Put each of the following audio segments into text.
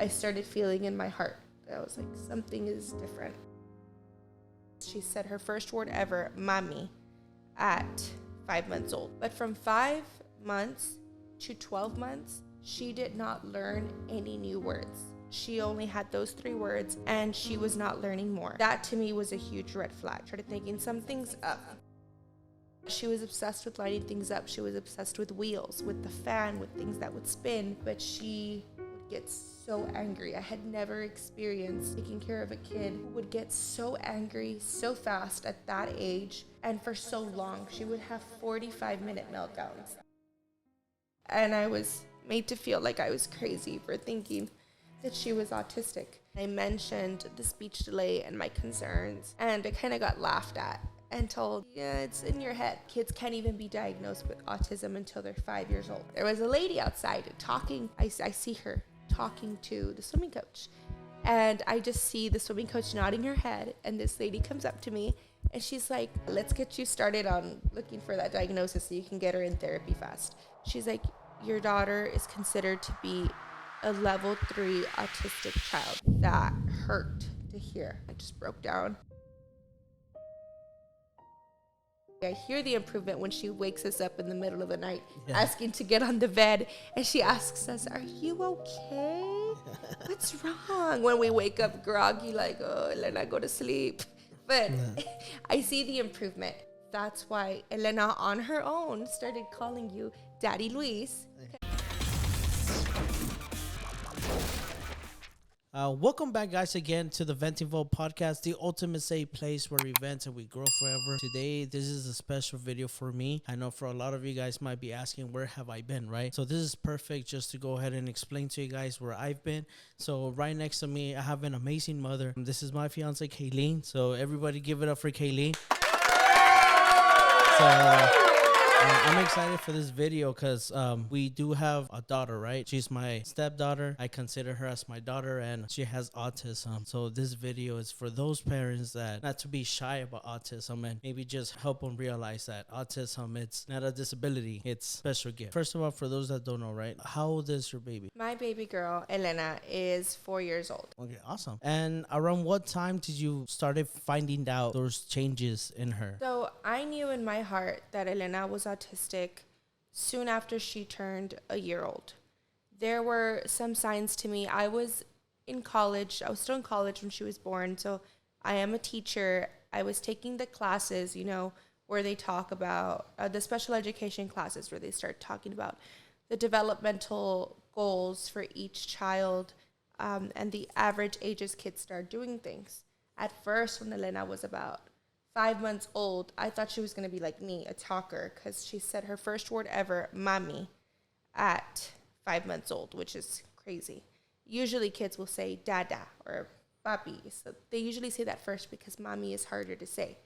I started feeling in my heart. I was like, something is different. She said her first word ever, mommy, at 5 months old. But from 5 months to 12 months, she did not learn any new words. She only had those 3 words and she was not learning more. That to me was a huge red flag. I started thinking something's up. She was obsessed with lighting things up. She was obsessed with wheels, with the fan, with things that would spin. But she would get so angry. I had never experienced taking care of a kid who would get so angry so fast at that age and for so long. She would have 45-minute meltdowns. And I was made to feel like I was crazy for thinking that she was autistic. I mentioned the speech delay and my concerns, and I kind of got laughed at and told, yeah, it's in your head. Kids can't even be diagnosed with autism until they're 5 years old. There was a lady outside talking. I see her talking to the swimming coach, and I just see the swimming coach nodding her head, and this lady comes up to me and she's like, let's get you started on looking for that diagnosis so you can get her in therapy fast. She's like, your daughter is considered to be a level 3 autistic child. That hurt to hear. I just broke down. I hear the improvement when she wakes us up in the middle of the night, asking to get on the bed, and she asks us, are you okay? What's wrong? When we wake up groggy, like, oh, Elena, go to sleep. But I see the improvement. That's why Elena, on her own, started calling you Daddy Luis. Welcome back, guys, again to the Venting Vault podcast, the ultimate safe place where we vent and we grow forever. Today, this is a special video for me. I know for a lot of you guys might be asking, where have I been, right? So this is perfect just to go ahead and explain to you guys where I've been. So right next to me, I have an amazing mother. This is my fiancée, Kayleen. So everybody give it up for Kayleen. I'm excited for this video because we do have a daughter, right? She's my stepdaughter. I consider her as my daughter, and she has autism. So this video is for those parents that not to be shy about autism and maybe just help them realize that autism, it's not a disability, it's a special gift. First of all, for those that don't know, right? How old is your baby? My baby girl, Elena, is 4 years old. Okay, awesome. And around what time did you started finding out those changes in her? So I knew in my heart that Elena was autistic soon after she turned a year old. There were some signs to me. I was in college. I was still in college when she was born. So I am a teacher. I was taking the classes, where they talk about the special education classes where they start talking about the developmental goals for each child and the average ages kids start doing things. At first, when Elena was about 5 months old, I thought she was going to be like me, a talker, because she said her first word ever, mommy, at 5 months old, which is crazy. Usually kids will say dada or papi. So they usually say that first because mommy is harder to say.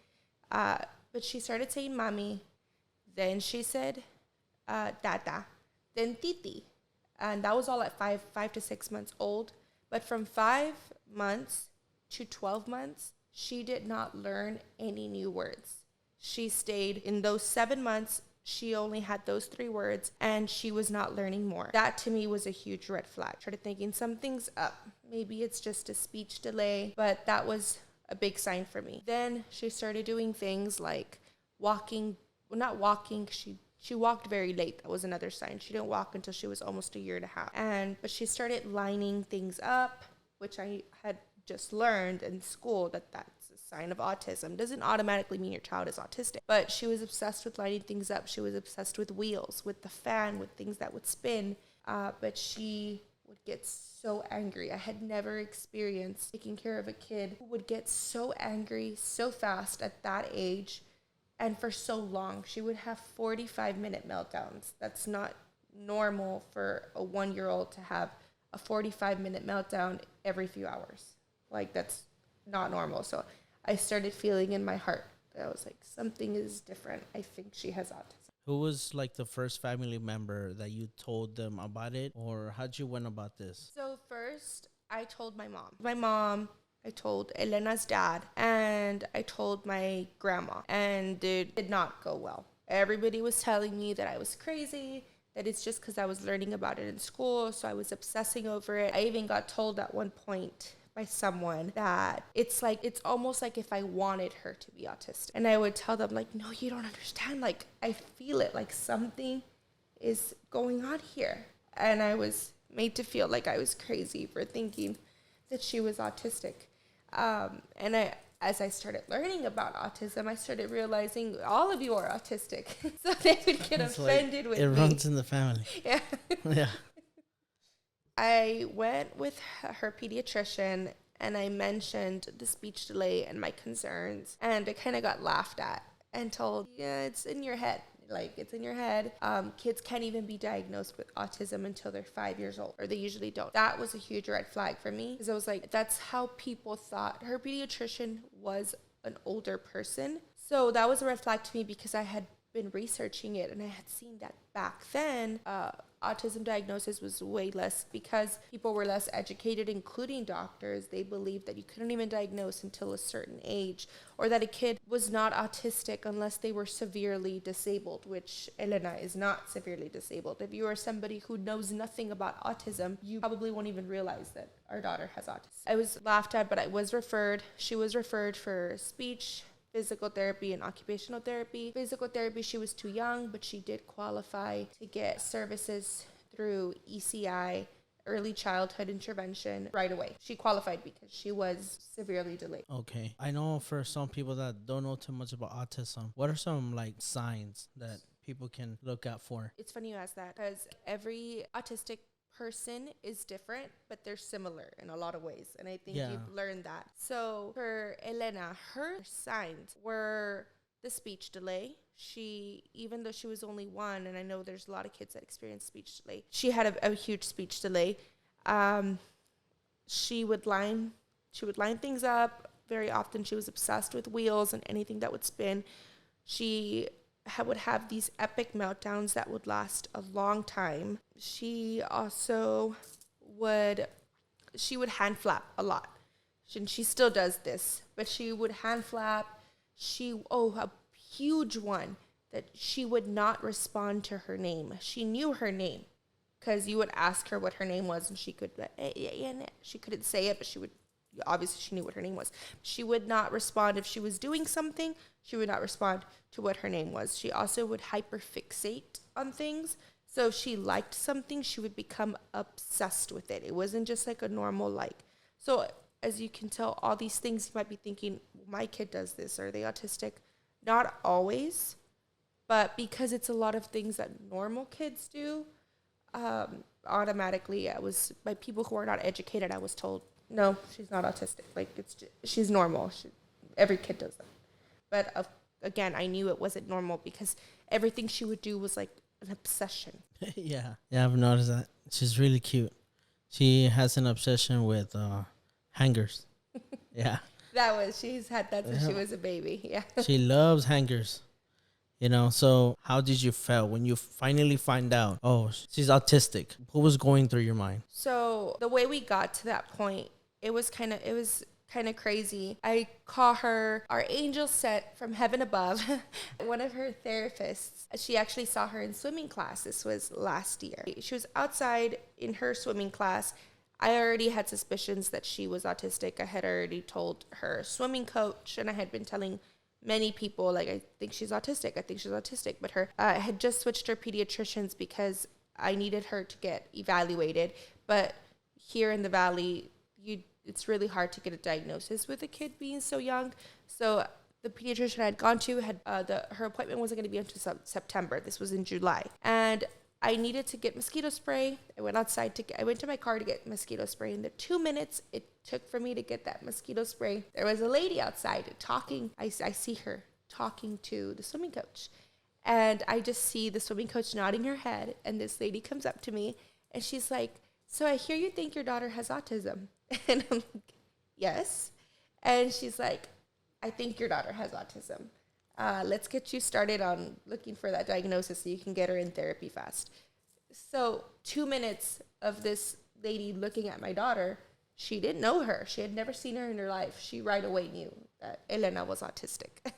But she started saying mommy, then she said dada, then titi. And that was all at 5 to 6 months old. But from 5 months to 12 months, she did not learn any new words. She stayed in those 7 months. She only had those 3 words and she was not learning more. That to me was a huge red flag. I started thinking something's up. Maybe it's just a speech delay, but that was a big sign for me. Then she started doing things like walking, well, not walking. She walked very late. That was another sign. She didn't walk until she was almost a year and a half. But she started lining things up, which I had just learned in school that's a sign of autism. Doesn't automatically mean your child is autistic, but she was obsessed with lighting things up. She was obsessed with wheels, with the fan, with things that would spin. But she would get so angry. I had never experienced taking care of a kid who would get so angry so fast at that age and for so long. She would have 45-minute meltdowns. That's not normal for a 1-year-old to have a 45-minute meltdown every few hours. Like, that's not normal. So I started feeling in my heart that I was like, something is different. I think she has autism. Who was like the first family member that you told them about it, or how'd you went about this? So first, I told my mom. I told Elena's dad, and I told my grandma, and it did not go well. Everybody was telling me that I was crazy, that it's just because I was learning about it in school, so I was obsessing over it. I even got told at one point by someone that it's almost like if I wanted her to be autistic. And I would tell them, like, no, you don't understand. Like, I feel it, like something is going on here. And I was made to feel like I was crazy for thinking that she was autistic. As I started learning about autism, I started realizing all of you are autistic. So they would get offended with me. It runs in the family. Yeah. Yeah. I went with her pediatrician and I mentioned the speech delay and my concerns. And I kind of got laughed at and told, yeah, it's in your head. Like, it's in your head. Kids can't even be diagnosed with autism until they're 5 years old, or they usually don't. That was a huge red flag for me, because I was like, that's how people thought. Her pediatrician was an older person. So that was a red flag to me, because I had been researching it and I had seen that back then autism diagnosis was way less, because people were less educated, including doctors. They believed that you couldn't even diagnose until a certain age, or that a kid was not autistic unless they were severely disabled, which Elena is not severely disabled. If you are somebody who knows nothing about autism, you probably won't even realize that our daughter has autism. I was laughed at, but she was referred for speech, physical therapy, and occupational therapy. Physical therapy, she was too young, but she did qualify to get services through ECI, early childhood intervention, right away. She qualified because she was severely delayed. Okay. I know for some people that don't know too much about autism, what are some like signs that people can look out for? It's funny you ask that, because every autistic person is different, but they're similar in a lot of ways, and I think you've learned that. So for Elena, her signs were the speech delay. Even though she was only 1, and I know there's a lot of kids that experience speech delay, she had a huge speech delay. She would line things up very often. She was obsessed with wheels and anything that would spin. She would have these epic meltdowns that would last a long time. She also would hand flap a lot. And she still does this, but she would hand flap. A huge one, that she would not respond to her name. She knew her name, because you would ask her what her name was, and she couldn't say it, but obviously she knew what her name was. She would not respond if she was doing something. She would not respond to what her name was. She also would hyperfixate on things. So if she liked something, she would become obsessed with it. It wasn't just like a normal like. So as you can tell, all these things, you might be thinking, my kid does this. Are they autistic? Not always, but because it's a lot of things that normal kids do, automatically, by people who are not educated, I was told, no, she's not autistic. Like, she's normal. Every kid does that. But again, I knew it wasn't normal, because everything she would do was like an obsession. Yeah, I've noticed that. She's really cute. She has an obsession with hangers. Yeah. She's had that since she was a baby. Yeah. She loves hangers. So how did you feel when you finally find out, oh, she's autistic? What was going through your mind? So the way we got to that point, it was kind of crazy. I call her our angel sent from heaven above. One of her therapists, she actually saw her in swimming class. This was last year. She was outside in her swimming class. I already had suspicions that she was autistic. I had already told her swimming coach, and I had been telling many people, like, I think she's autistic. But I had just switched her pediatricians because I needed her to get evaluated. But here in the Valley, it's really hard to get a diagnosis with a kid being so young. So the pediatrician I had gone to her appointment wasn't going to be until September. This was in July, and I needed to get mosquito spray. I went to my car to get mosquito spray. In the 2 minutes it took for me to get that mosquito spray, there was a lady outside talking. I see her talking to the swimming coach, and I just see the swimming coach nodding her head. And this lady comes up to me, and she's like, "So I hear you think your daughter has autism." And I'm like, "Yes." And she's like, "I think your daughter has autism. Let's get you started on looking for that diagnosis so you can get her in therapy fast." So 2 minutes of this lady looking at my daughter, she didn't know her. She had never seen her in her life. She right away knew that Elena was autistic.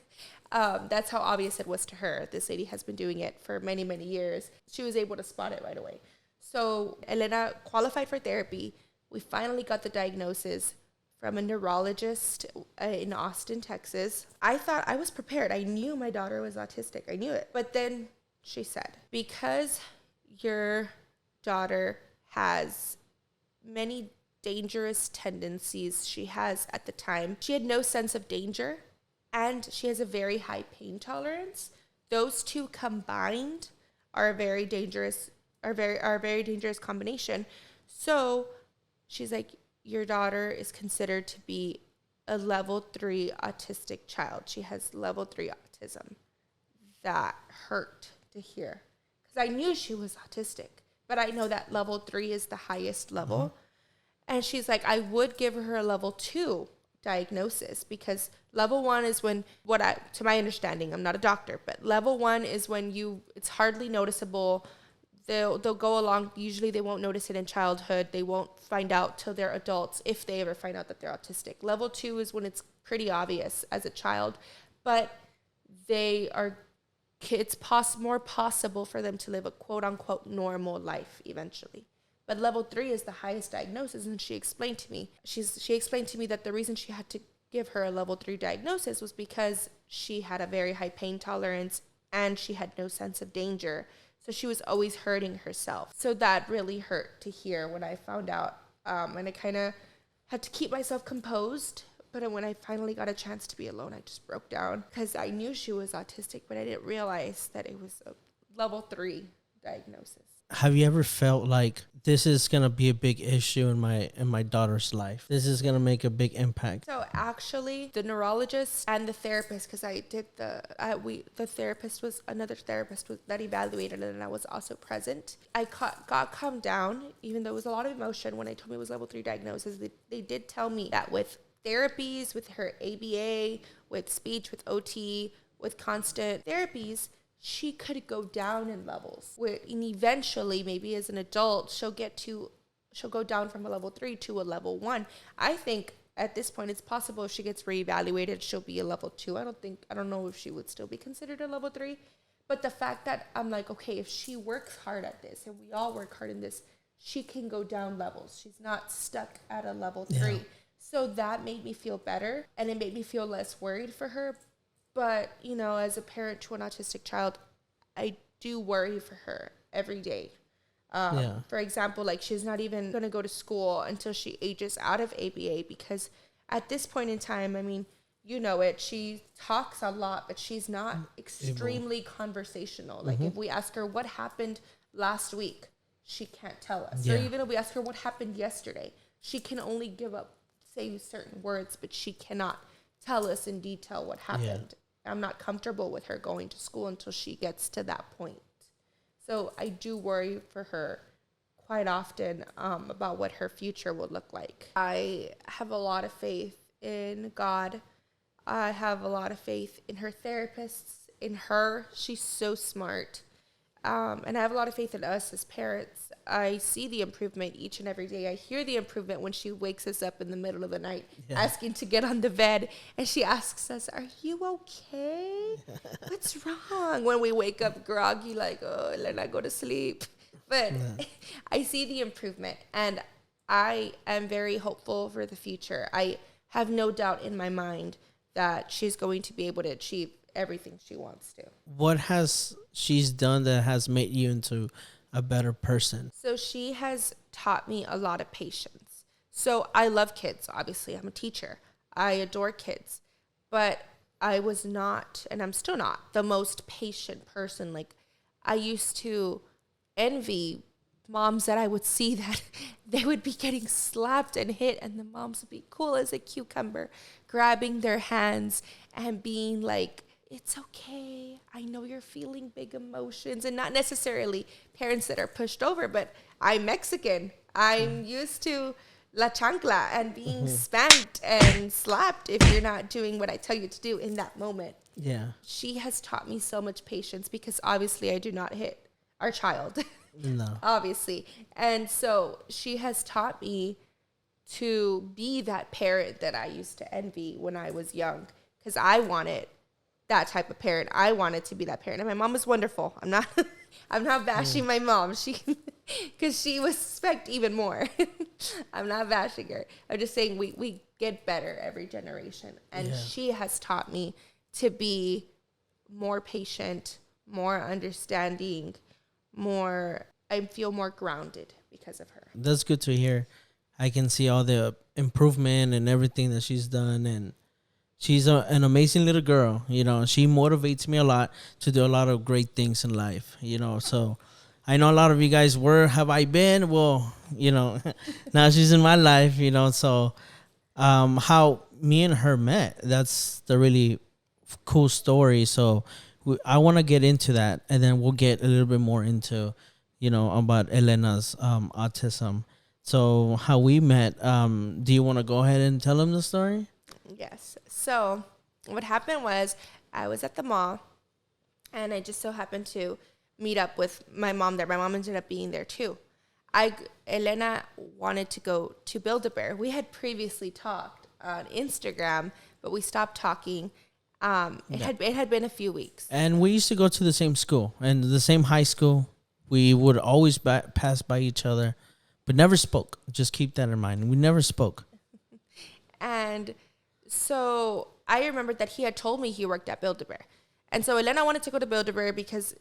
That's how obvious it was to her. This lady has been doing it for many, many years. She was able to spot it right away. So Elena qualified for therapy. We finally got the diagnosis from a neurologist in Austin, Texas. I thought I was prepared. I knew my daughter was autistic. I knew it. But then she said, because your daughter has many dangerous tendencies she has at the time, she had no sense of danger, and she has a very high pain tolerance. Those two combined are a very dangerous combination. So she's like, your daughter is considered to be a level 3 autistic child. She has level 3 autism. That hurt to hear, because I knew she was autistic, but I know that level 3 is the highest level. Mm-hmm. And she's like, I would give her a level 2 diagnosis, because level 1 is when, to my understanding, I'm not a doctor, but level 1 is when it's hardly noticeable. They'll go along. Usually they won't notice it in childhood. They won't find out till they're adults, if they ever find out that they're autistic. Level 2 is when it's pretty obvious as a child, but it's more possible for them to live a quote unquote normal life eventually. But level 3 is the highest diagnosis. And she explained to me, that the reason she had to give her a level 3 diagnosis was because she had a very high pain tolerance and she had no sense of danger. So she was always hurting herself. So that really hurt to hear when I found out. And I kind of had to keep myself composed. But when I finally got a chance to be alone, I just broke down, because I knew she was autistic, but I didn't realize that it was a level 3 diagnosis. Have you ever felt like this is going to be a big issue in my daughter's life? This is going to make a big impact. So actually, the neurologist and the therapist, because I did the therapist was another therapist that evaluated it, and I was also present. I got calmed down, even though it was a lot of emotion when I told me it was level 3 diagnosis. They did tell me that with therapies, with her ABA, with speech, with OT, with constant therapies, she could go down in levels. And eventually, maybe as an adult, she'll go down from a level 3 to a level 1. I think at this point it's possible if she gets reevaluated, she'll be a level 2. I don't know if she would still be considered a level 3. But the fact that I'm like, okay, if she works hard at this, and we all work hard in this, she can go down levels. She's not stuck at a level 3. Yeah. So that made me feel better, and it made me feel less worried for her. But, as a parent to an autistic child, I do worry for her every day. For example, like, she's not even going to go to school until she ages out of ABA, because at this point in time, I mean, she talks a lot, but she's not extremely conversational. Like, if we ask her what happened last week, she can't tell us. Yeah. Or even if we ask her what happened yesterday, she can only say certain words, but she cannot tell us in detail what happened. Yeah. I'm not comfortable with her going to school until she gets to that point. So I do worry for her quite often about what her future will look like. I have a lot of faith in God. I have a lot of faith in her therapists, in her. She's so smart. And I have a lot of faith in us as parents. I see the improvement each and every day. I hear the improvement when she wakes us up in the middle of the night, asking to get on the bed. And she asks us, are you okay? What's wrong? When we wake up groggy, like, oh, let her go to sleep. But I see the improvement, and I am very hopeful for the future. I have no doubt in my mind that she's going to be able to achieve everything she wants to. What has she's done that has made you into a better person? So she has taught me a lot of patience. So I love kids. Obviously, I'm a teacher. I adore kids. But I was not, and I'm still not, the most patient person. Like, I used to envy moms that I would see that they would be getting slapped and hit, and the moms would be cool as a cucumber, grabbing their hands and being like, it's okay. I know you're feeling big emotions. And not necessarily parents that are pushed over, but I'm Mexican. I'm used to la chancla and being spanked and slapped if you're not doing what I tell you to do in that moment. Yeah. She has taught me so much patience, because obviously I do not hit our child. No. Obviously. And so she has taught me to be that parent that I used to envy when I was young, because I wanted that type of parent. I wanted to be that parent. And my mom was wonderful. I'm not I'm not bashing my mom. Because she was suspect even more. I'm not bashing her. I'm just saying we get better every generation. And she has taught me to be more patient, more understanding, I feel more grounded because of her. That's good to hear. I can see all the improvement and everything that she's done, and she's an amazing little girl. You know, she motivates me a lot to do a lot of great things in life. You know, so I know a lot of you guys, where have I been? Well, you know, now she's in my life. You know, so how me and her met, that's the really cool story. So I want to get into that, and then we'll get a little bit more into, you know, about Elena's autism. So how we met, do you want to go ahead and tell them the story? Yes. So what happened was I was at the mall, and I just so happened to meet up with my mom there. My mom ended up being there too. Elena wanted to go to Build-A-Bear. We had previously talked on Instagram, but we stopped talking. It had been a few weeks. And we used to go to the same school and the same high school. We would always pass by each other, but never spoke. Just keep that in mind. We never spoke. And so I remembered that he had told me he worked at Build-A-Bear. And so Elena wanted to go to Build-A-Bear because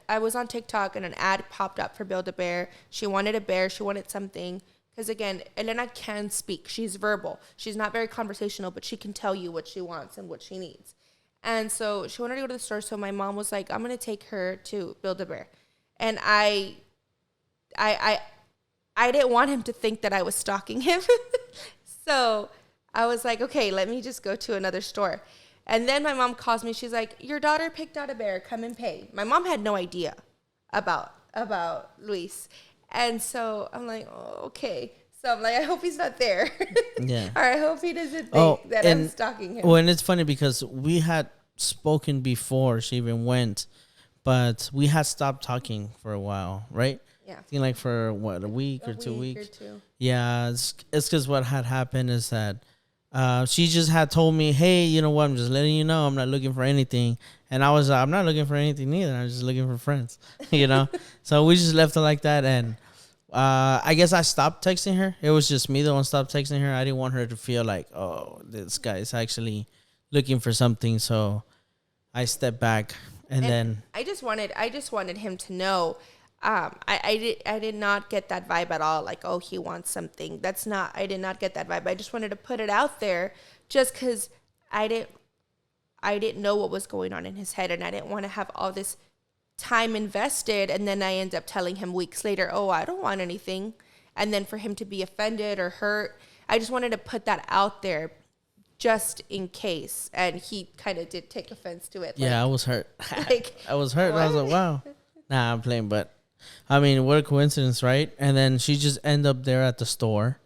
I was on TikTok and an ad popped up for Build-A-Bear. She wanted a bear. She wanted something. Because again, Elena can speak. She's verbal. She's not very conversational, but she can tell you what she wants and what she needs. And so she wanted to go to the store. So my mom was like, I'm going to take her to Build-A-Bear. And I didn't want him to think that I was stalking him. So I was like, okay, let me just go to another store. And then my mom calls me. She's like, your daughter picked out a bear. Come and pay. My mom had no idea about Luis. And so I'm like, oh, okay. So I'm like, I hope he's not there. Yeah. Or I hope he doesn't think that I'm stalking him. Well, and it's funny because we had spoken before she even went, but we had stopped talking for a while, right? Yeah. I think like for what, a week or 2 weeks? Or two. Yeah, it's because what had happened is that she just had told me, hey, you know what, I'm just letting you know I'm not looking for anything. And I was I'm not looking for anything either. I'm just looking for friends, you know? So we just left it like that. And I guess I stopped texting her. It was just me the one stopped texting her. I didn't want her to feel like, oh, this guy is actually looking for something. So I stepped back and then I just wanted him to know. I did not get that vibe at all. Like, oh, he wants something. I did not get that vibe. I just wanted to put it out there just because I didn't know what was going on in his head, and I didn't want to have all this time invested, and then I end up telling him weeks later, oh, I don't want anything, and then for him to be offended or hurt. I just wanted to put that out there just in case, and he kind of did take offense to it. Yeah, I was hurt. I was hurt. I was like, wow. Nah, I'm playing, but I mean, what a coincidence, right? And then she just ended up there at the store,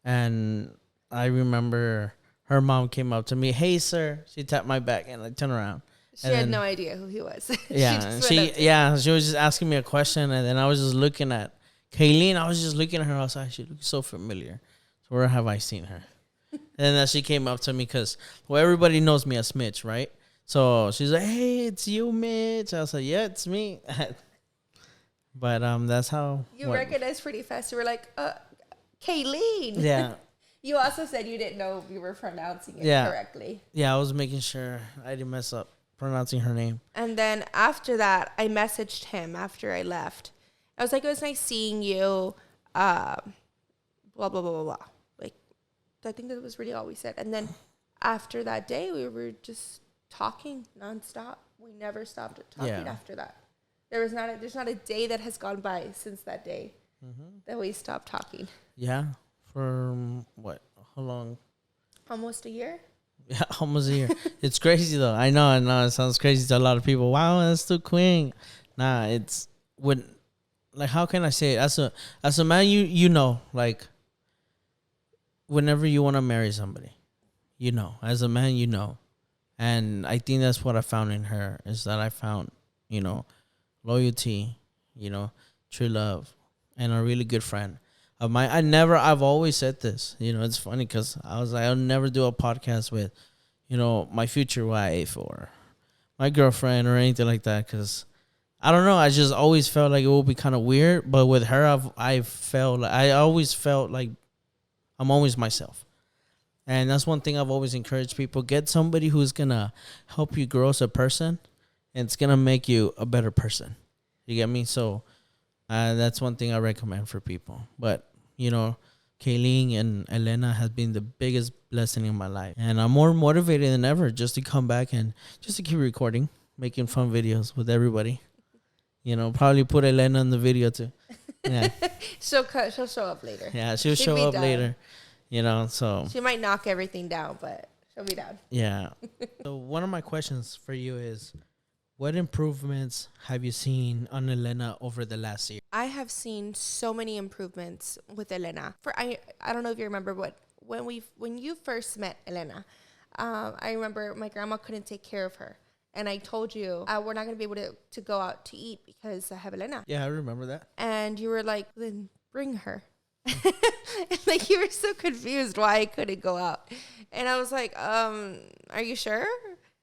and I remember her mom came up to me, hey, sir. She tapped my back, and I turned around. She had no idea who he was. Yeah, she was just asking me a question, and then I was just looking at Kayleen. I was just looking at her. I was like, she looks so familiar. So where have I seen her? And then she came up to me because, well, everybody knows me as Mitch, right? So she's like, hey, it's you, Mitch. I was like, yeah, it's me. But that's how you recognized pretty fast. You were like, Kayleen. Yeah. You also said you didn't know you were pronouncing it correctly. Yeah, I was making sure I didn't mess up pronouncing her name. And then after that, I messaged him after I left. I was like, it was nice seeing you. Blah blah blah blah blah. Like, I think that was really all we said. And then after that day, we were just talking nonstop. We never stopped talking after that. There's not a day that has gone by since that day that we stopped talking. Yeah. For what? How long? Almost a year. Yeah, almost a year. It's crazy though. I know. It sounds crazy to a lot of people. Wow, that's too quick. Nah, it's when, like, how can I say it? As a man, you know, like, whenever you want to marry somebody, you know, as a man, you know, and I think that's what I found in her, is that I found, you know, loyalty, you know, true love, and a really good friend of mine. I've always said this, you know, it's funny because I was like, I'll never do a podcast with, you know, my future wife or my girlfriend or anything like that, because I don't know. I just always felt like it would be kind of weird. But with her, I always felt like I'm always myself. And that's one thing I've always encouraged people. Get somebody who's going to help you grow as a person. And it's going to make you a better person. You get me? So that's one thing I recommend for people. But, you know, Kayleen and Elena has been the biggest blessing in my life. And I'm more motivated than ever just to come back and just to keep recording, making fun videos with everybody. You know, probably put Elena in the video too. Yeah. She'll show up later. Yeah, she'll show up later. You know, so she might knock everything down, but she'll be down. Yeah. So one of my questions for you is, what improvements have you seen on Elena over the last year? I have seen so many improvements with Elena. I don't know if you remember, but when you first met Elena, I remember my grandma couldn't take care of her. And I told you, we're not going to be able to go out to eat because I have Elena. Yeah, I remember that. And you were like, then bring her. Like, you were so confused why I couldn't go out. And I was like, are you sure?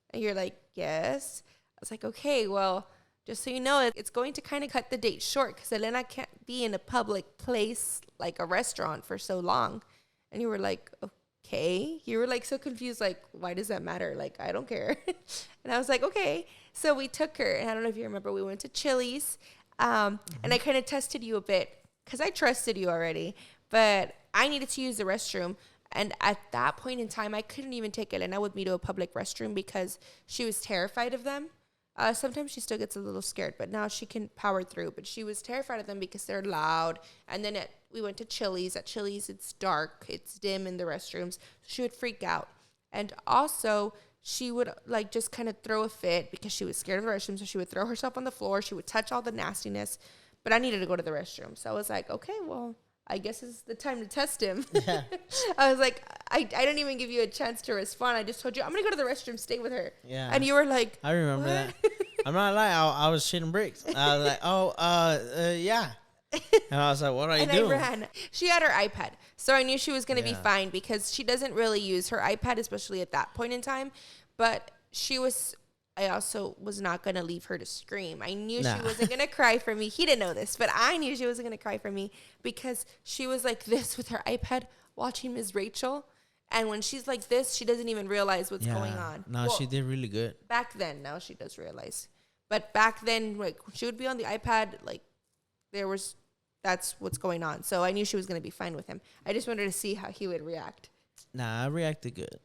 And you're like, yes. I was like, okay, well, just so you know, it's going to kind of cut the date short because Elena can't be in a public place like a restaurant for so long. And you were like, okay. You were like so confused, like, why does that matter? Like, I don't care. And I was like, okay. So we took her, and I don't know if you remember, we went to Chili's, and I kind of tested you a bit because I trusted you already, but I needed to use the restroom. And at that point in time, I couldn't even take Elena with me to a public restroom because she was terrified of them. Sometimes she still gets a little scared, but now she can power through. But she was terrified of them because they're loud. And then we went to Chili's. At Chili's, it's dark. It's dim in the restrooms. She would freak out. And also, she would like just kind of throw a fit because she was scared of the restroom. So she would throw herself on the floor. She would touch all the nastiness. But I needed to go to the restroom. So I was like, okay, well, I guess it's the time to test him. Yeah. I was like, I didn't even give you a chance to respond. I just told you, I'm going to go to the restroom, stay with her. Yeah. And you were like, I remember that. I'm not lying. I was shitting bricks. I was like, yeah. And I was like, what are you doing? I ran. She had her iPad. So I knew she was going to be fine because she doesn't really use her iPad, especially at that point in time. But I also was not going to leave her to scream. I knew she wasn't going to cry for me. He didn't know this, but I knew she wasn't going to cry for me because she was like this with her iPad watching Ms. Rachel. And when she's like this, she doesn't even realize what's going on. No, she did really good. Back then, now she does realize. But back then, like, she would be on the iPad, like, that's what's going on. So I knew she was going to be fine with him. I just wanted to see how he would react. Nah, I reacted good.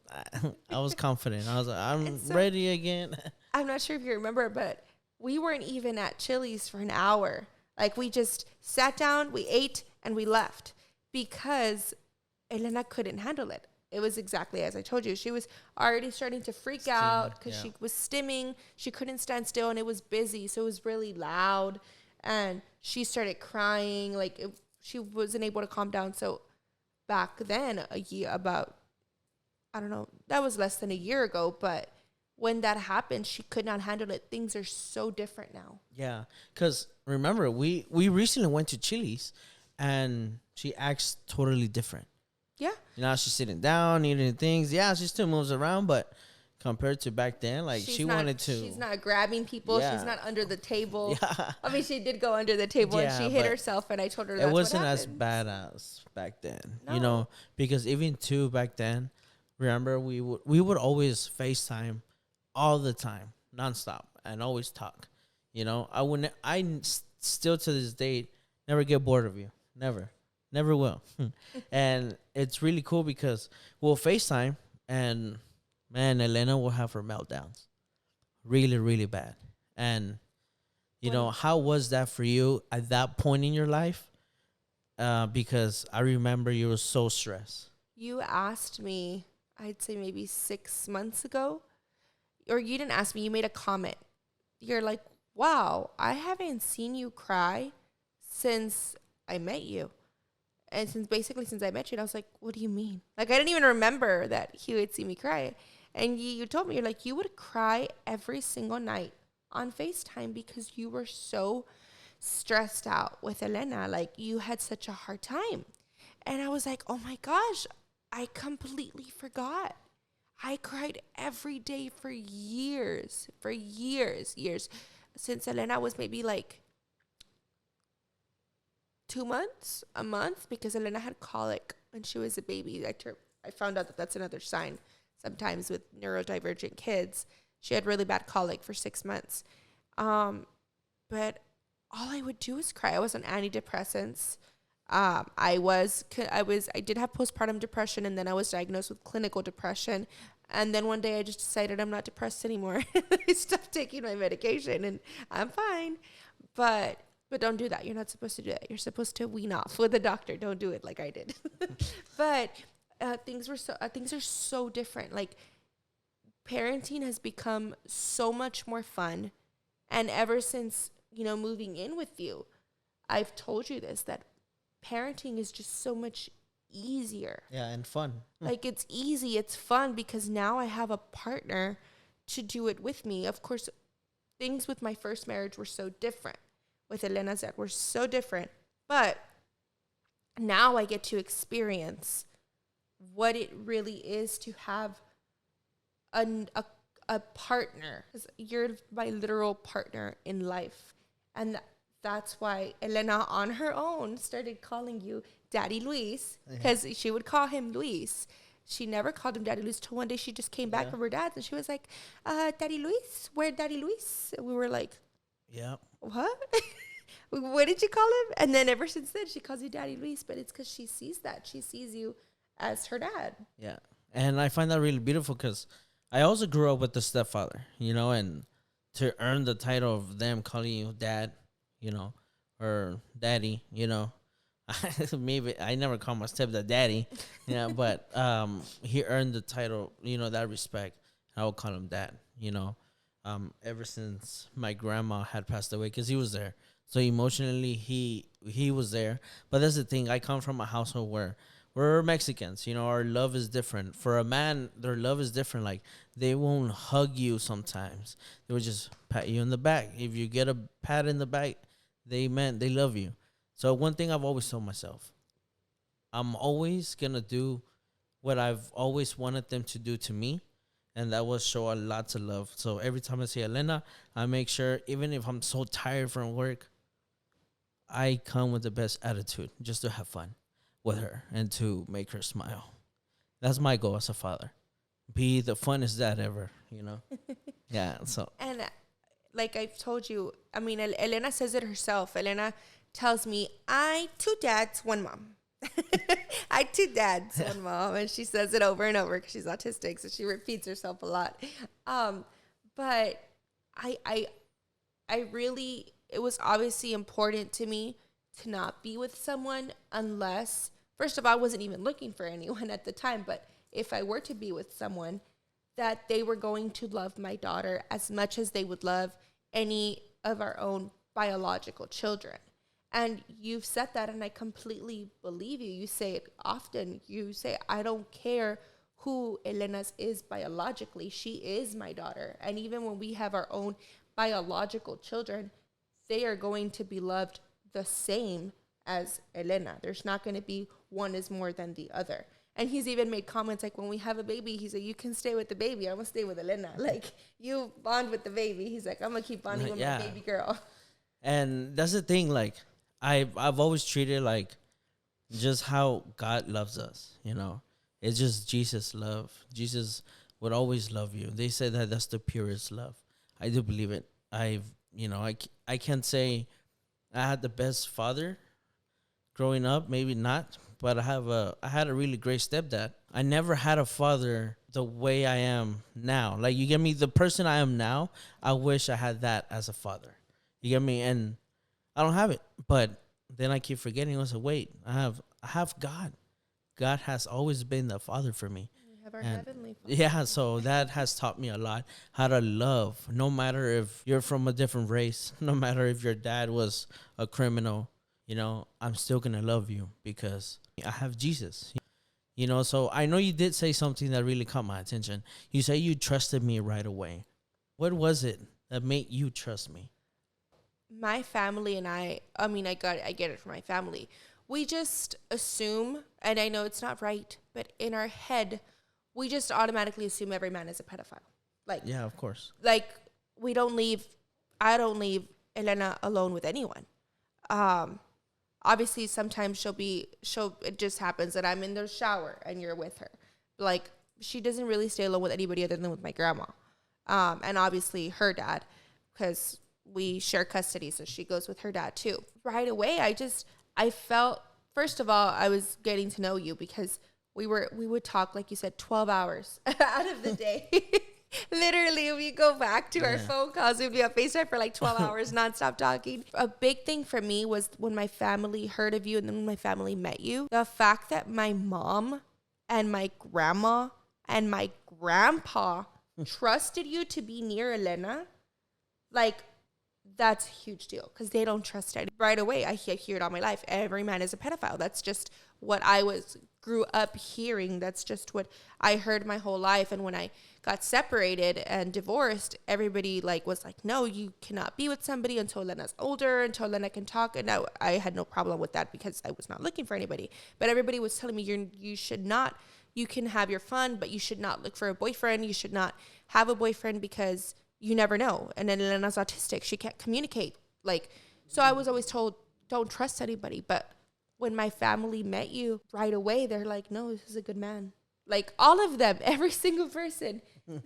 I was confident. I was like, I'm ready again. I'm not sure if you remember, but we weren't even at Chili's for an hour. Like, we just sat down, we ate, and we left because Elena couldn't handle it. It was exactly as I told you. She was already starting to freak out because she was stimming. She couldn't stand still, and it was busy, so it was really loud. And she started crying. Like, she wasn't able to calm down. So back then, I don't know, that was less than a year ago, but when that happened, she could not handle it. Things are so different now. Yeah, because remember, we recently went to Chili's, and she acts totally different. Yeah. Now she's sitting down, eating things. Yeah, she still moves around, but compared to back then, like, she's not grabbing people. Yeah. She's not under the table. Yeah. I mean, she did go under the table, and she hit herself, and I told her that's what happened. It wasn't as bad as back then, you know, because even too back then, remember, we would always FaceTime all the time, nonstop, and always talk. You know, I still to this date never get bored of you. Never will. And it's really cool because we'll FaceTime, and man, Elena will have her meltdowns. Really, really bad. And, you know, how was that for you at that point in your life? Because I remember you were so stressed. You asked me, I'd say maybe 6 months ago, or you didn't ask me, you made a comment. You're like, wow, I haven't seen you cry since I met you. And since I met you, and I was like, what do you mean? Like, I didn't even remember that he would see me cry. And you told me, you're like, you would cry every single night on FaceTime because you were so stressed out with Elena. Like, you had such a hard time. And I was like, oh my gosh, I completely forgot. I cried every day for years, years. Since Elena was maybe like 2 months, a month, because Elena had colic when she was a baby. I found out that that's another sign sometimes with neurodivergent kids. She had really bad colic for 6 months. But all I would do was cry. I was on antidepressants. I did have postpartum depression, and then I was diagnosed with clinical depression. And then one day I just decided I'm not depressed anymore. I stopped taking my medication and I'm fine. But don't do that. You're not supposed to do that. You're supposed to wean off with a doctor. Don't do it like I did. But things are so different. Like, parenting has become so much more fun. And ever since, moving in with you, I've told you this, that parenting is just so much easier. Yeah, and fun. Like, it's easy, it's fun, because now I have a partner to do it with me. Of course, things with my first marriage were so different. With Elena's that were so different. But now I get to experience what it really is to have a partner. 'Cause you're my literal partner in life. And that's why Elena on her own started calling you Daddy Luis, because she would call him Luis. She never called him Daddy Luis till one day she just came back from her dad's and she was like, Daddy Luis? Where Daddy Luis? And we were like, yeah. What? What did you call him? And then ever since then, she calls you Daddy Luis, but it's because she sees that. She sees you as her dad. Yeah. And I find that really beautiful because I also grew up with the stepfather, and to earn the title of them calling you dad, or daddy, maybe I never call my stepdad daddy, but he earned the title, that respect. I would call him dad, ever since my grandma had passed away, because he was there. So emotionally, he was there. But that's the thing. I come from a household where we're Mexicans. Our love is different. For a man, their love is different. Like, they won't hug you sometimes. They will just pat you in the back. If you get a pat in the back, they love you. So one thing I've always told myself, I'm always going to do what I've always wanted them to do to me. And that was show a lots of love. So every time I see Elena, I make sure, even if I'm so tired from work, I come with the best attitude just to have fun with her and to make her smile. That's my goal as a father. Be the funnest dad ever, Yeah, so. And like I've told you, I mean, Elena says it herself. Elena tells me, I 2 dads, 1 mom. I 2 dads, 1 mom. And she says it over and over because she's autistic, so she repeats herself a lot. But I really, it was obviously important to me to not be with someone unless, first of all, I wasn't even looking for anyone at the time, but if I were to be with someone, that they were going to love my daughter as much as they would love any of our own biological children. And you've said that, and I completely believe you. You say it often. You say, I don't care who Elena's is biologically. She is my daughter. And even when we have our own biological children, they are going to be loved the same as Elena. There's not going to be one is more than the other. And he's even made comments like, when we have a baby, he's like, you can stay with the baby. I'm going to stay with Elena. Like, you bond with the baby. He's like, I'm going to keep bonding with my baby girl. And that's the thing. Like, I've always treated like just how God loves us, It's just Jesus' love. Jesus would always love you. They say that that's the purest love. I do believe it. I can't say I had the best father growing up, maybe not, but I had a really great stepdad. I never had a father the way I am now. Like, you get me? The person I am now, I wish I had that as a father. You get me? And I don't have it. But then I keep forgetting. I was like, wait, I have God. God has always been the father for me. We have our heavenly Father. Yeah, so that has taught me a lot how to love, no matter if you're from a different race, no matter if your dad was a criminal, I'm still going to love you because I have Jesus. So I know you did say something that really caught my attention. You say you trusted me right away. What was it that made you trust me? My family and I get it from my family. We just assume, and I know it's not right, but in our head, we just automatically assume every man is a pedophile. Like, yeah, of course. Like, I don't leave Elena alone with anyone. Obviously sometimes it just happens that I'm in the shower and you're with her. Like, she doesn't really stay alone with anybody other than with my grandma. And obviously her dad, because we share custody. So she goes with her dad too. Right away, I felt, first of all, I was getting to know you because we would talk, like you said, 12 hours out of the day. Literally, if you go back to our phone calls, we'd be on FaceTime for like 12 hours, nonstop talking. A big thing for me was when my family heard of you and then when my family met you. The fact that my mom and my grandma and my grandpa trusted you to be near Elena, like, that's a huge deal because they don't trust it. Right away, I hear it all my life. Every man is a pedophile. That's just what grew up hearing. That's just what I heard my whole life. And when I got separated and divorced, everybody was like, no, you cannot be with somebody until Lena's older, until Lena can talk. And I had no problem with that because I was not looking for anybody. But everybody was telling me you should not, you can have your fun, but you should not look for a boyfriend. You should not have a boyfriend because you never know. And then Lena's autistic. She can't communicate. So I was always told, don't trust anybody. But when my family met you right away, they're like, no, this is a good man. Like, all of them, every single person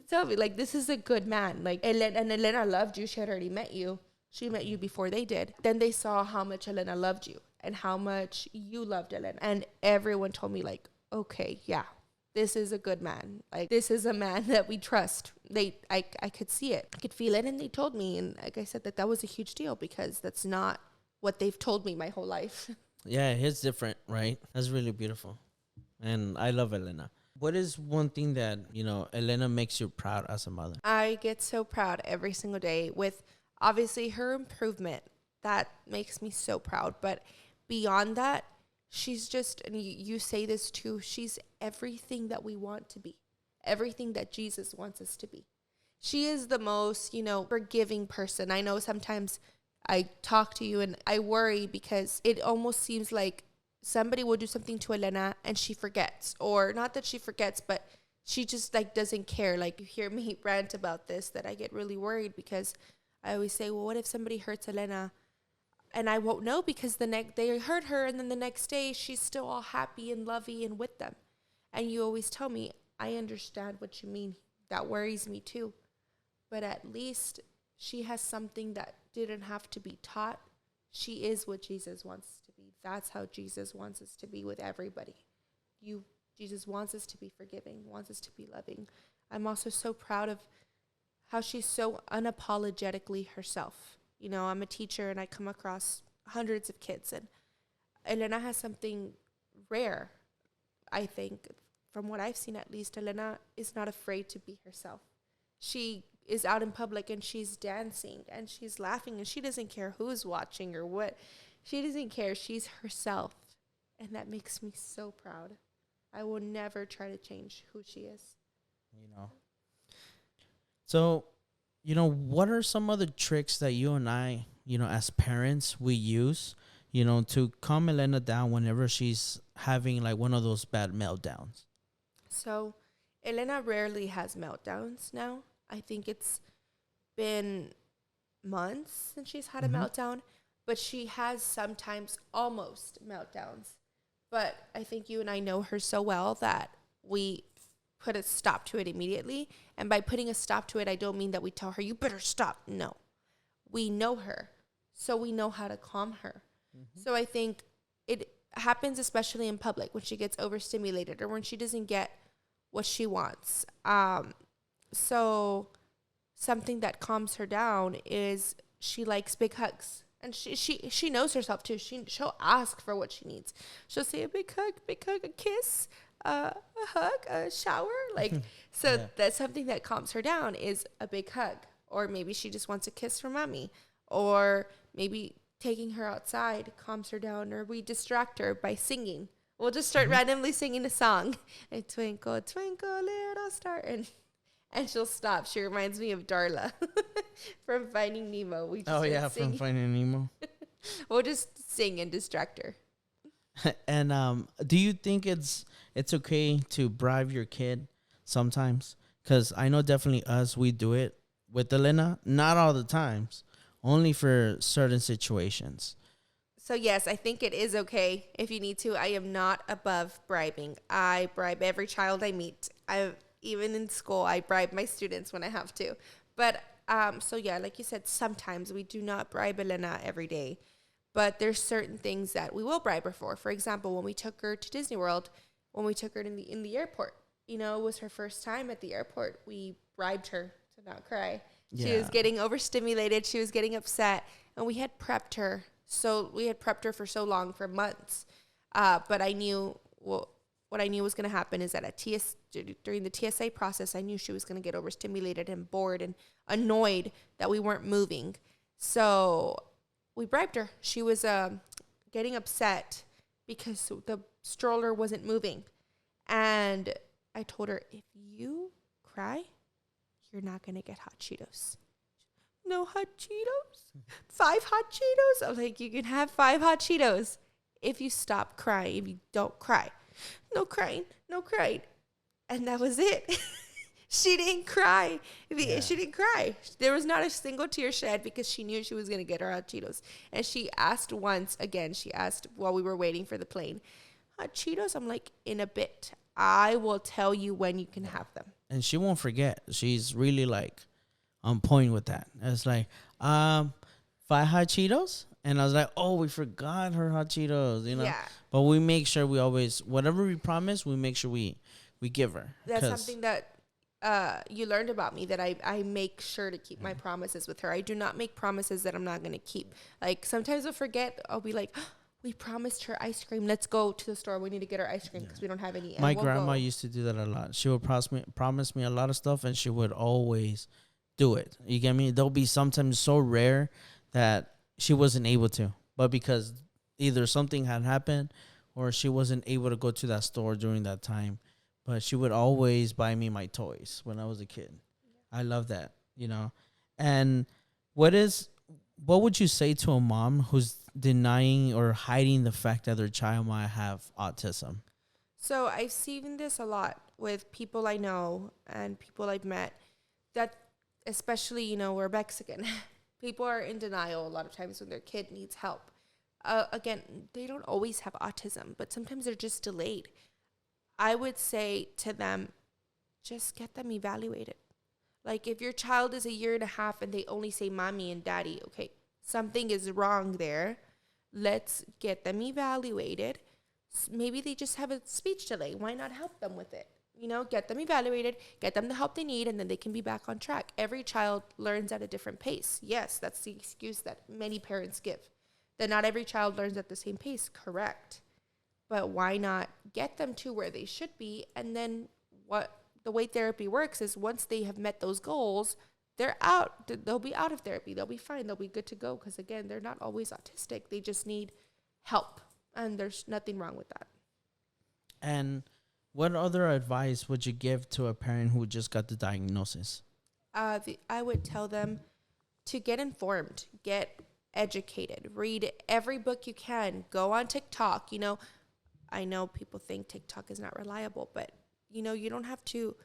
told me, like, this is a good man. Like, and Elena loved you. She had already met you. She met you before they did. Then they saw how much Elena loved you and how much you loved Elena. And everyone told me, like, okay, yeah, this is a good man. Like, this is a man that we trust. I could see it. I could feel it. And they told me. And like I said, that was a huge deal because that's not what they've told me my whole life. Yeah, it's different, right? That's really beautiful. And I love Elena. What is one thing that, Elena makes you proud as a mother? I get so proud every single day with obviously her improvement. That makes me so proud. But beyond that, she's just, and you say this too, she's everything that we want to be. Everything that Jesus wants us to be. She is the most, forgiving person. I know sometimes I talk to you and I worry because it almost seems like somebody will do something to Elena and she forgets, or not that she forgets, but she just doesn't care. Like, you hear me rant about this, that I get really worried because I always say, well, what if somebody hurts Elena and I won't know because they hurt her and then the next day she's still all happy and lovey and with them. And you always tell me, I understand what you mean. That worries me too. But at least she has something that didn't have to be taught. She is what Jesus wants to be. That's how Jesus wants us to be with everybody. Jesus wants us to be forgiving, wants us to be loving. I'm also so proud of how she's so unapologetically herself. I'm a teacher and I come across hundreds of kids, and Elena has something rare, I think, from what I've seen at least. Elena is not afraid to be herself. She is out in public and she's dancing and she's laughing and she doesn't care who's watching or what. She doesn't care. She's herself. And that makes me so proud. I will never try to change who she is. So, what are some other tricks that you and I, as parents, we use, to calm Elena down whenever she's having one of those bad meltdowns? So, Elena rarely has meltdowns now. I think it's been months since she's had a meltdown, but she has sometimes almost meltdowns. But I think you and I know her so well that we put a stop to it immediately. And by putting a stop to it, I don't mean that we tell her, you better stop. No. We know her, so we know how to calm her. So I think it happens especially in public when she gets overstimulated or when she doesn't get what she wants. So something that calms her down is she likes big hugs. And she knows herself too. She'll ask for what she needs. She'll say a big hug, a kiss, a hug, a shower. That's something that calms her down is a big hug. Or maybe she just wants a kiss from mommy. Or maybe taking her outside calms her down. Or we distract her by singing. We'll just start randomly singing a song. A twinkle, twinkle, little star. And she'll stop. She reminds me of Darla from Finding Nemo. We just from Finding Nemo. We'll just sing and distract her. And do you think it's okay to bribe your kid sometimes. Because I know definitely us, we do it with Elena. Not all the times. Only for certain situations. So yes, I think it is okay if you need to. I am not above bribing. I bribe every child I meet. Even in school, I bribe my students when I have to. But so yeah, like you said, sometimes we do not bribe Elena every day. But there's certain things that we will bribe her for. For example, when we took her to Disney World, when we took her in the airport, it was her first time at the airport. We bribed her to not cry. Yeah. She was getting overstimulated. She was getting upset, and we had prepped her. So we had prepped her for so long, for months. But I knew what I knew was going to happen is that during the TSA process, I knew she was going to get overstimulated and bored and annoyed that we weren't moving. So we bribed her. She was getting upset because the stroller wasn't moving. And I told her, if you cry, you're not going to get hot Cheetos. No hot Cheetos? 5 hot Cheetos? I was like, you can have 5 hot Cheetos if you stop crying, if you don't cry. No crying, no crying. And that was it. She didn't cry. She didn't cry. There was not a single tear shed because she knew she was going to get her hot Cheetos. And she asked once again, while we were waiting for the plane, hot Cheetos? I'm like, in a bit. I will tell you when you can have them. And she won't forget. She's really like on point with that. It's like, 5 hot Cheetos? And I was like, oh, we forgot her hot Cheetos, Yeah. But we make sure we always, whatever we promise, we make sure we give her. That's something that you learned about me, that I make sure to keep my promises with her. I do not make promises that I'm not going to keep. Like, sometimes I'll forget. I'll be like, we promised her ice cream. Let's go to the store. We need to get her ice cream because we don't have any. My grandma used to do that a lot. She would promise me a lot of stuff, and she would always do it. You get me? There'll be sometimes so rare that she wasn't able to, but because either something had happened or she wasn't able to go to that store during that time. But she would always buy me my toys when I was a kid. I love that, And what would you say to a mom who's denying or hiding the fact that their child might have autism? So I've seen this a lot with people I know and people I've met, that especially, we're Mexican. People are in denial a lot of times when their kid needs help. Again, they don't always have autism, but sometimes they're just delayed. I would say to them, just get them evaluated. Like, if your child is 1.5 years and they only say mommy and daddy, okay, something is wrong there. Let's get them evaluated. Maybe they just have a speech delay. Why not help them with it? Get them evaluated, get them the help they need, and then they can be back on track. Every child learns at a different pace. Yes, that's the excuse that many parents give, that not every child learns at the same pace. Correct. But why not get them to where they should be? And then the way therapy works is once they have met those goals, they're out. They'll be out of therapy. They'll be fine. They'll be good to go. Because again, they're not always autistic. They just need help. And there's nothing wrong with that. And what other advice would you give to a parent who just got the diagnosis? I would tell them to get informed, get educated, read every book you can, go on TikTok. I know people think TikTok is not reliable, but you don't have to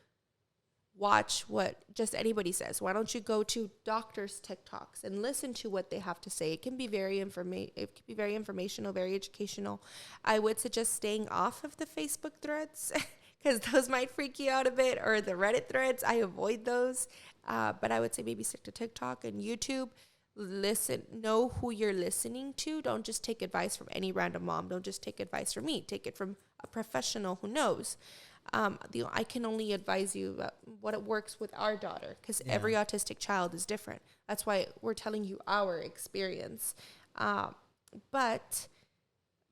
watch what just anybody says. Why don't you go to doctors' TikToks and listen to what they have to say? It can be very informational, very educational. I would suggest staying off of the Facebook threads because those might freak you out a bit, or the Reddit threads. I avoid those. But I would say maybe stick to TikTok and YouTube. Listen, know who you're listening to. Don't just take advice from any random mom. Don't just take advice from me. Take it from a professional who knows. I can only advise you about what works with our daughter, because every autistic child is different. That's why we're telling you our experience. But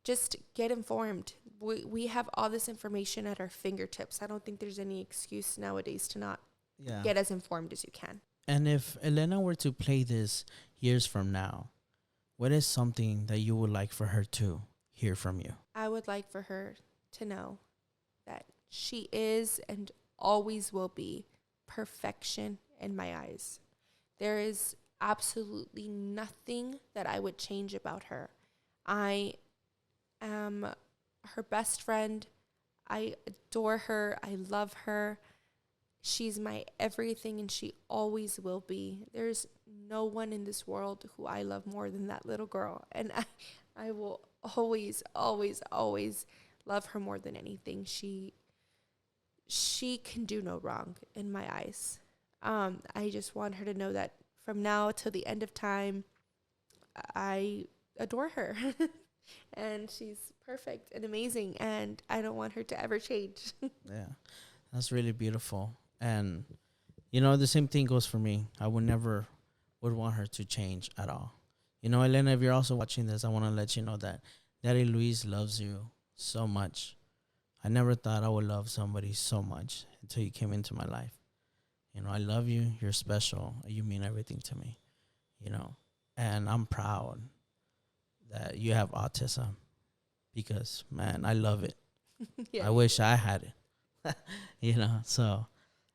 just get informed. We have all this information at our fingertips. I don't think there's any excuse nowadays to not get as informed as you can. And if Elena were to play this years from now, what is something that you would like for her to hear from you? I would like for her to know that she is and always will be perfection in my eyes. There is absolutely nothing that I would change about her. I am her best friend. I adore her. I love her. She's my everything, and she always will be. There's no one in this world who I love more than that little girl. And I will always, always, always love her more than anything. She can do no wrong in my eyes. I just want her to know that from now till the end of time, I adore her. And she's perfect and amazing, and I don't want her to ever change. Yeah, that's really beautiful. And, you know, the same thing goes for me. I would never would want her to change at all. You know, Elena, if you're also watching this, I want to let you know that Daddy Luis loves you so much. I never thought I would love somebody so much until you came into my life. You know, I love you. You're special. You mean everything to me, you know. And I'm proud that you have autism because, man, I love it. Yeah. I wish I had it, you know. So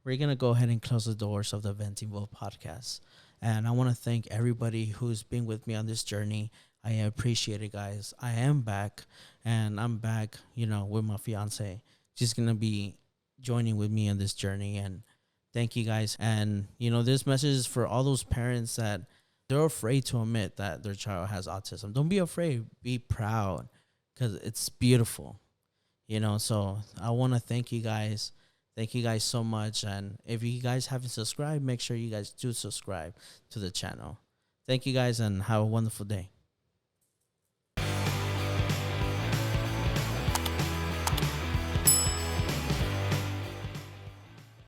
we're going to go ahead and close the doors of the Venting Bowl podcast. And I want to thank everybody who's been with me on this journey. I appreciate it, guys. I am back, and I'm back, you know, with my fiancée. She's going to be joining with me on this journey. And thank you, guys. And, you know, this message is for all those parents that they're afraid to admit that their child has autism. Don't be afraid. Be proud, because it's beautiful, you know. So I want to thank you guys. Thank you guys so much. And if you guys haven't subscribed, make sure you guys do subscribe to the channel. Thank you guys, and have a wonderful day.